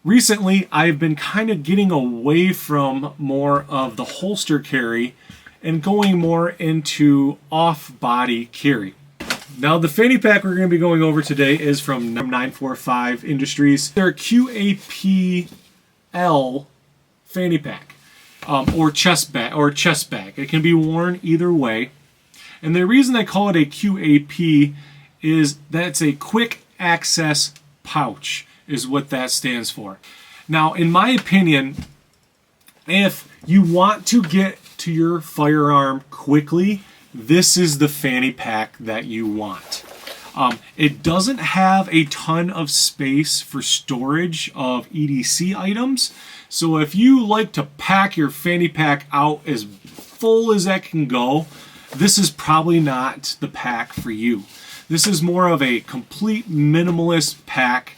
Recently, I've been kind of getting away from more of the holster carry and going more into off-body carry. Now, the fanny pack we're going to be going over today is from 945 Industries. They're a Q.A.P.L fanny pack or chest bag. It can be worn either way. And the reason they call it a Q.A.P is that it's a quick access pouch is what that stands for. Now, in my opinion, if you want to get to your firearm quickly, this is the fanny pack that you want. It doesn't have a ton of space for storage of EDC items. So if you like to pack your fanny pack out as full as that can go, this is probably not the pack for you. This is more of a complete minimalist pack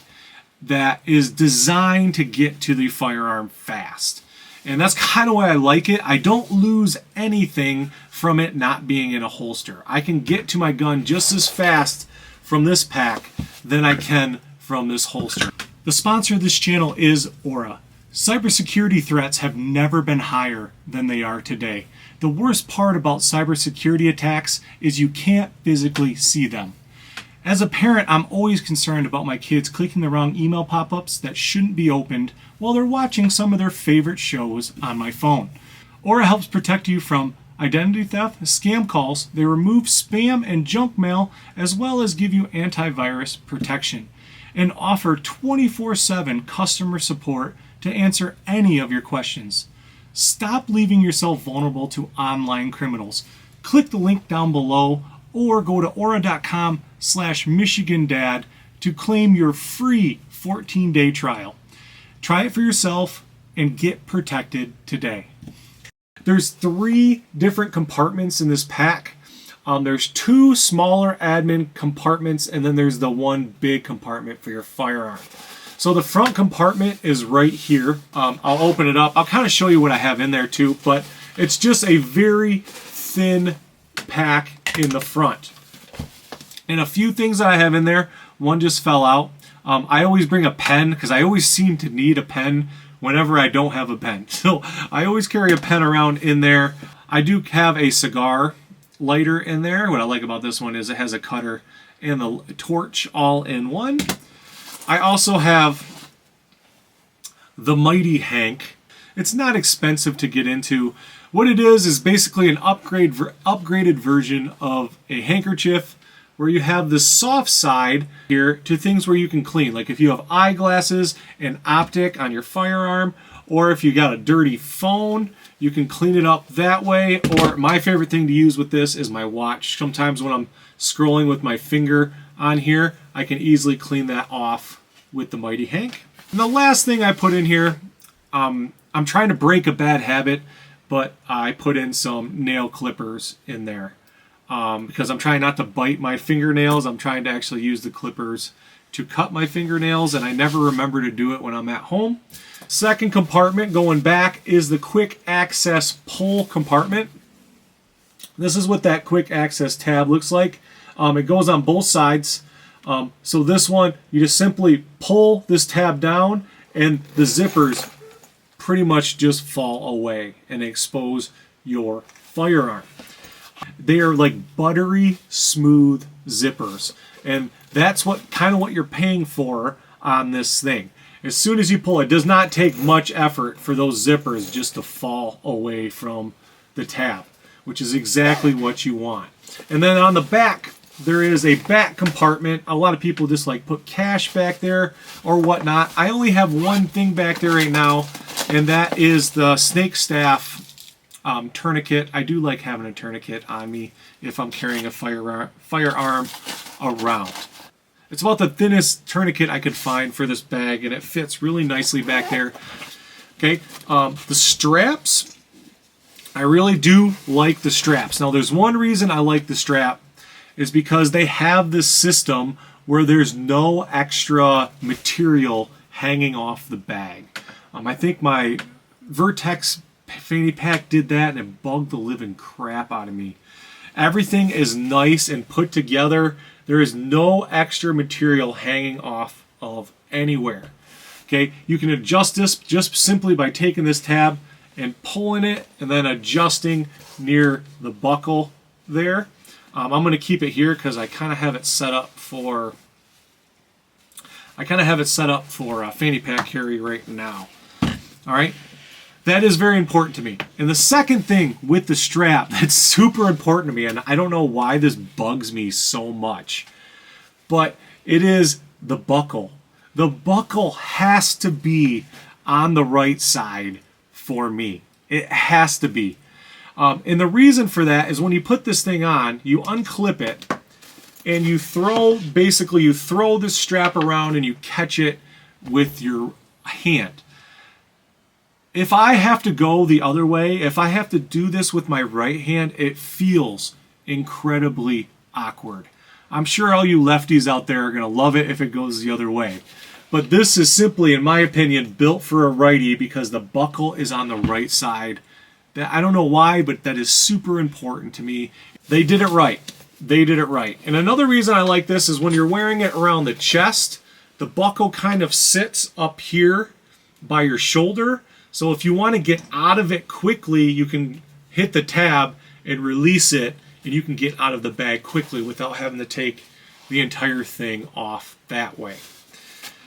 that is designed to get to the firearm fast. And that's kind of why I like it. I don't lose anything from it not being in a holster. I can get to my gun just as fast from this pack than I can from this holster. The sponsor of this channel is Aura. Cybersecurity threats have never been higher than they are today. The worst part about cybersecurity attacks is you can't physically see them. As a parent, I'm always concerned about my kids clicking the wrong email pop-ups that shouldn't be opened while they're watching some of their favorite shows on my phone. Aura helps protect you from identity theft, scam calls. They remove spam and junk mail, as well as give you antivirus protection, and offer 24/7 customer support to answer any of your questions. Stop leaving yourself vulnerable to online criminals. Click the link down below or go to aura.com/MichiganDad to claim your free 14-day trial. Try it for yourself and get protected today. There's 3 different compartments in this pack. There's 2 smaller admin compartments, and then there's the 1 big compartment for your firearm. So the front compartment is right here. I'll open it up. I'll kind of show you what I have in there too, but it's just a very thin pack in the front. And a few things that I have in there, one just fell out. I always bring a pen because I always seem to need a pen whenever I don't have a pen. So I always carry a pen around in there. I do have a cigar lighter in there. What I like about this one is it has a cutter and the torch all in one. I also have the Mighty Hank. It's not expensive to get into. What it is basically an upgraded version of a handkerchief where you have the soft side here to things where you can clean. Like if you have eyeglasses and optic on your firearm, or if you got a dirty phone, you can clean it up that way. Or my favorite thing to use with this is my watch. Sometimes when I'm scrolling with my finger on here, I can easily clean that off with the Mighty Hank. And the last thing I put in here, I'm trying to break a bad habit, but I put in some nail clippers in there because I'm trying not to bite my fingernails. I'm trying to actually use the clippers to cut my fingernails, and I never remember to do it when I'm at home. Second compartment going back is the quick access pull compartment. This is what that quick access tab looks like. It goes on both sides. So this one, you just simply pull this tab down and the zippers pretty much just fall away and expose your firearm. They are like buttery smooth zippers, and that's what you're paying for on this thing. As soon as you pull, it does not take much effort for those zippers just to fall away from the tab, which is exactly what you want. And then on the back, there is a back compartment. A lot of people just like put cash back there or whatnot. I only have one thing back there right now, and that is the snake staff tourniquet. I do like having a tourniquet on me if I'm carrying a firearm around. It's about the thinnest tourniquet I could find for this bag, and it fits really nicely back there. Okay, the straps, I really do like the straps. Now there's one reason I like the strap is because they have this system where there's no extra material hanging off the bag. I think my Vertex fanny pack did that and it bugged the living crap out of me. Everything is nice and put together. There is no extra material hanging off of anywhere. Okay, you can adjust this just simply by taking this tab and pulling it and then adjusting near the buckle there. I'm going to keep it here because I kind of have it set up for fanny pack carry right now. All right, that is very important to me. And the second thing with the strap that's super important to me, and I don't know why this bugs me so much, but it is the buckle. The buckle has to be on the right side for me. It has to be. And the reason for that is when you put this thing on, you unclip it and you throw the strap around and you catch it with your hand. If I have to go the other way, if I have to do this with my right hand, it feels incredibly awkward. I'm sure all you lefties out there are going to love it if it goes the other way. But this is simply, in my opinion, built for a righty because the buckle is on the right side. I don't know why, but that is super important to me. They did it right. They did it right. And another reason I like this is when you're wearing it around the chest, the buckle kind of sits up here by your shoulder. So if you want to get out of it quickly, you can hit the tab and release it, and you can get out of the bag quickly without having to take the entire thing off that way.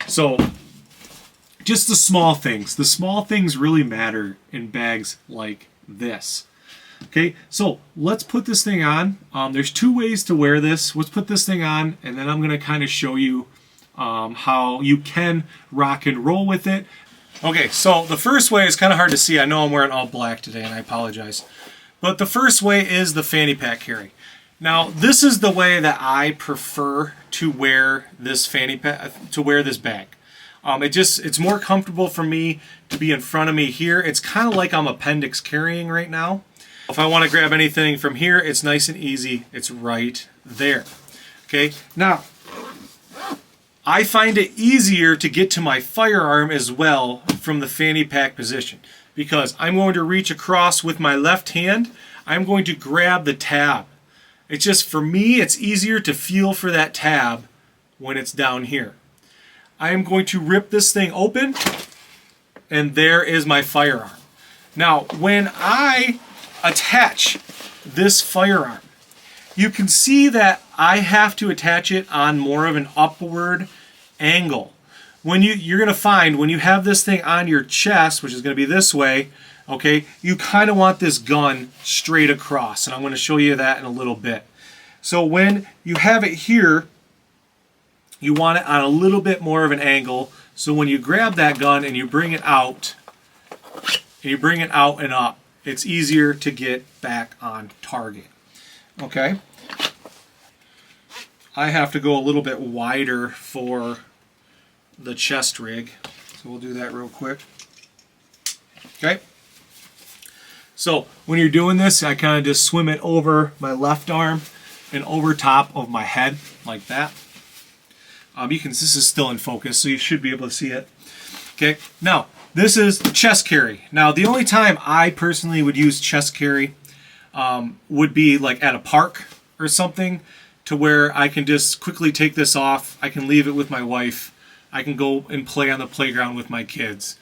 So just the small things. The small things really matter in bags like this. Okay, so let's put this thing on. There's two ways to wear this. Let's put this thing on, and then I'm going to kind of show you how you can rock and roll with it. Okay, so the first way is kind of hard to see. I know I'm wearing all black today, and I apologize. But the first way is the fanny pack carry. Now, this is the way that I prefer to wear this this bag. It's more comfortable for me to be in front of me here. It's kind of like I'm appendix carrying right now. If I want to grab anything from here, it's nice and easy. It's right there. Okay, now I find it easier to get to my firearm as well from the fanny pack position because I'm going to reach across with my left hand. I'm going to grab the tab. It's just, for me, it's easier to feel for that tab when it's down here. I am going to rip this thing open, and there is my firearm. Now, when I attach this firearm, you can see that I have to attach it on more of an upward angle. When you're going to find when you have this thing on your chest, which is going to be this way, okay, you kind of want this gun straight across, and I'm going to show you that in a little bit. So when you have it here, you want it on a little bit more of an angle, so when you grab that gun and you bring it out, and up, it's easier to get back on target. Okay? I have to go a little bit wider for the chest rig, so we'll do that real quick. Okay? So when you're doing this, I kind of just swim it over my left arm and over top of my head like that. This is still in focus, so you should be able to see it. Okay, now this is chest carry. Now the only time I personally would use chest carry would be like at a park or something, to where I can just quickly take this off. I can leave it with my wife. I can go and play on the playground with my kids.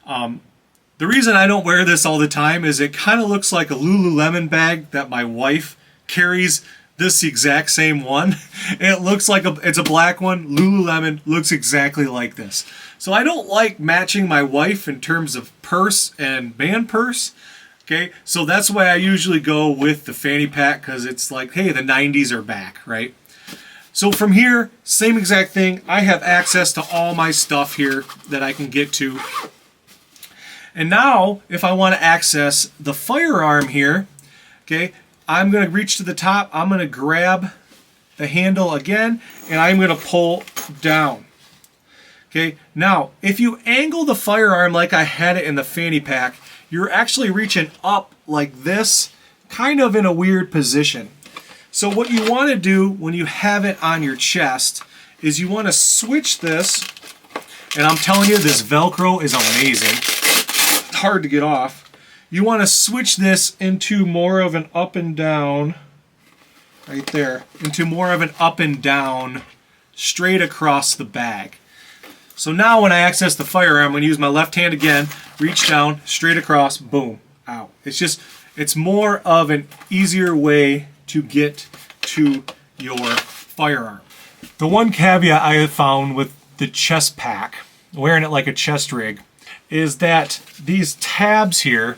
The reason I don't wear this all the time is it kind of looks like a Lululemon bag that my wife carries. This exact same one. It looks like it's a black one. Lululemon looks exactly like this. So I don't like matching my wife in terms of purse and band purse. Okay, so that's why I usually go with the fanny pack, because it's like, hey, the 90s are back, right? So from here, same exact thing. I have access to all my stuff here that I can get to. And now, if I want to access the firearm here, okay, I'm going to reach to the top. I'm going to grab the handle again, and I'm going to pull down. Okay, now, if you angle the firearm like I had it in the fanny pack, you're actually reaching up like this, kind of in a weird position. So what you want to do when you have it on your chest is you want to switch this, and I'm telling you, this Velcro is amazing. It's hard to get off. You want to switch this into more of an up and down, right there, into more of an up and down, straight across the bag. So now when I access the firearm, I'm going to use my left hand again, reach down, straight across, boom, out. It's more of an easier way to get to your firearm. The one caveat I have found with the chest pack, wearing it like a chest rig, is that these tabs here,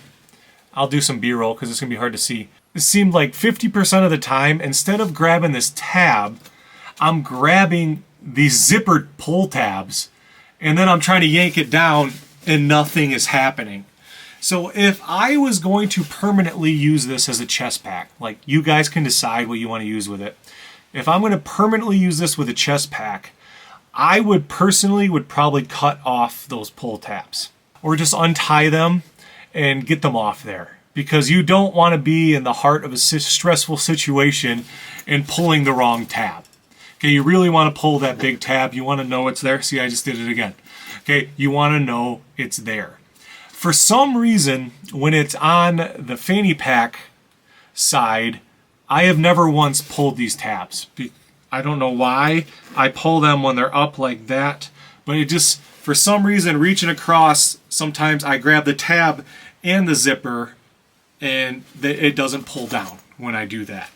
I'll do some B-roll because it's going to be hard to see. It seemed like 50% of the time, instead of grabbing this tab, I'm grabbing these zippered pull tabs, and then I'm trying to yank it down and nothing is happening. So if I was going to permanently use this as a chest pack, like you guys can decide what you want to use with it. If I'm going to permanently use this with a chest pack, I would probably cut off those pull tabs or just untie them and get them off there, because you don't want to be in the heart of a stressful situation and pulling the wrong tab. Okay, you really want to pull that big tab. You want to know it's there. See, I just did it again. Okay, you want to know it's there. For some reason, when it's on the fanny pack side, I have never once pulled these tabs. I don't know why I pull them when they're up like that, but it just, for some reason, reaching across, sometimes I grab the tab and the zipper and it doesn't pull down when I do that.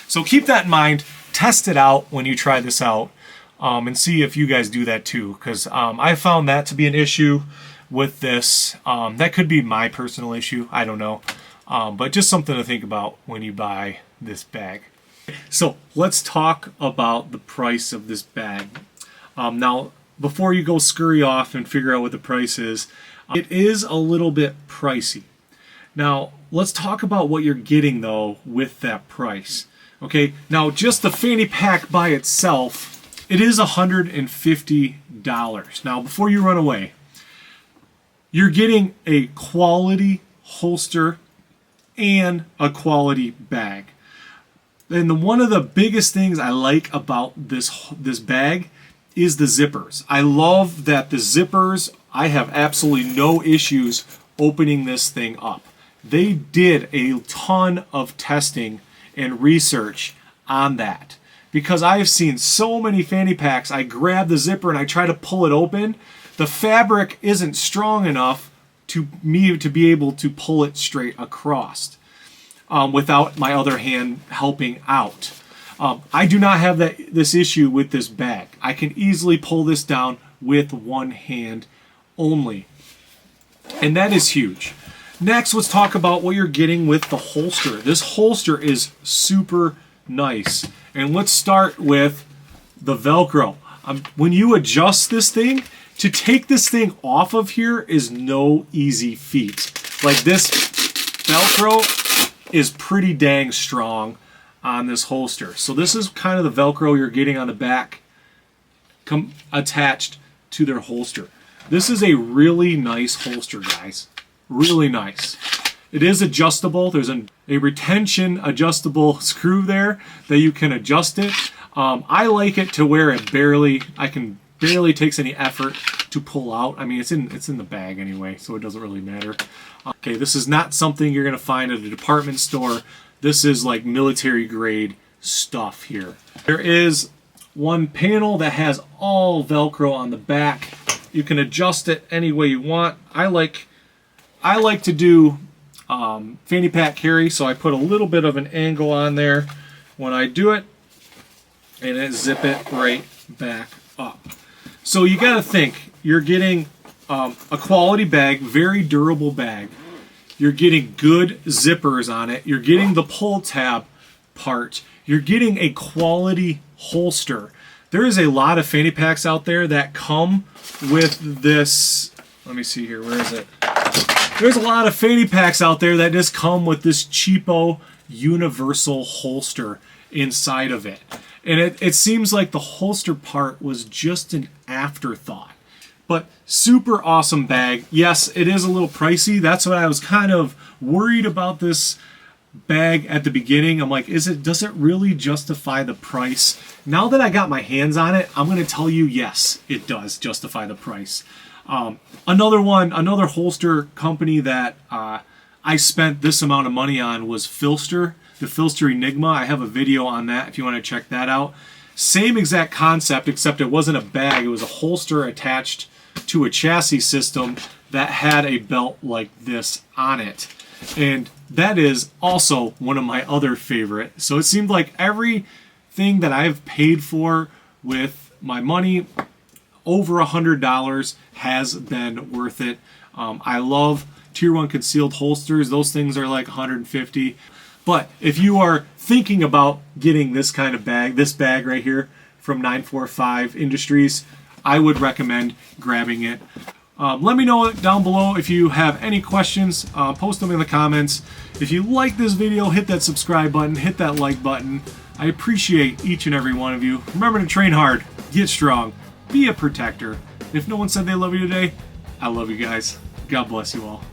So keep that in mind. Test it out when you try this out, and see if you guys do that too, because I found that to be an issue with this. That could be my personal issue, I don't know, but just something to think about when you buy this bag. So let's talk about the price of this bag. Now, before you go scurry off and figure out what the price is, it is a little bit pricey. Now, let's talk about what you're getting though with that price. Okay, now just the fanny pack by itself, it is $150. Now, before you run away, you're getting a quality holster and a quality bag. And one of the biggest things I like about this bag is the zippers. I love that the zippers, I have absolutely no issues opening this thing up. They did a ton of testing and research on that, because I have seen so many fanny packs, I grab the zipper and I try to pull it open. The fabric isn't strong enough to me to be able to pull it straight across without my other hand helping out. I do not have this issue with this bag. I can easily pull this down with one hand only, and that is huge. Next, let's talk about what you're getting with the holster. This holster is super nice. And let's start with the Velcro. When you adjust this thing, to take this thing off of here is no easy feat. Like, this Velcro is pretty dang strong on this holster. So this is kind of the Velcro you're getting on the back attached to their holster. This is a really nice holster, guys. Really nice. It is adjustable. There's a retention adjustable screw there that you can adjust it. I like it to where barely takes any effort to pull out. I mean, it's in the bag anyway, so it doesn't really matter. Okay, this is not something you're gonna find at a department store. This is like military grade stuff here. There is one panel that has all Velcro on the back. You can adjust it any way you want. I like to do fanny pack carry, so I put a little bit of an angle on there when I do it, and then zip it right back up. So you got to think, you're getting a quality bag, very durable bag. You're getting good zippers on it. You're getting the pull tab part. You're getting a quality holster. There is a lot of fanny packs out there that come with this. Let me see here. Where is it? There's a lot of fanny packs out there that just come with this cheapo universal holster inside of it. And it seems like the holster part was just an afterthought. But super awesome bag. Yes, it is a little pricey. That's what I was kind of worried about this bag at the beginning. I'm like, does it really justify the price? Now that I got my hands on it, I'm going to tell you, yes, it does justify the price. Another holster company that I spent this amount of money on was Filster, the Filster Enigma. I have a video on that if you want to check that out. Same exact concept, except it wasn't a bag. It was a holster attached to a chassis system that had a belt like this on it. And that is also one of my other favorite. So it seemed like everything that I've paid for with my money, over $100, has been worth it. I love Tier 1 concealed holsters. Those things are like $150. But if you are thinking about getting this kind of bag, this bag right here from 945 Industries, I would recommend grabbing it. Let me know down below if you have any questions. Post them in the comments. If you like this video, hit that subscribe button, hit that like button. I appreciate each and every one of you. Remember to train hard, get strong, be a protector. If no one said they love you today, I love you guys. God bless you all.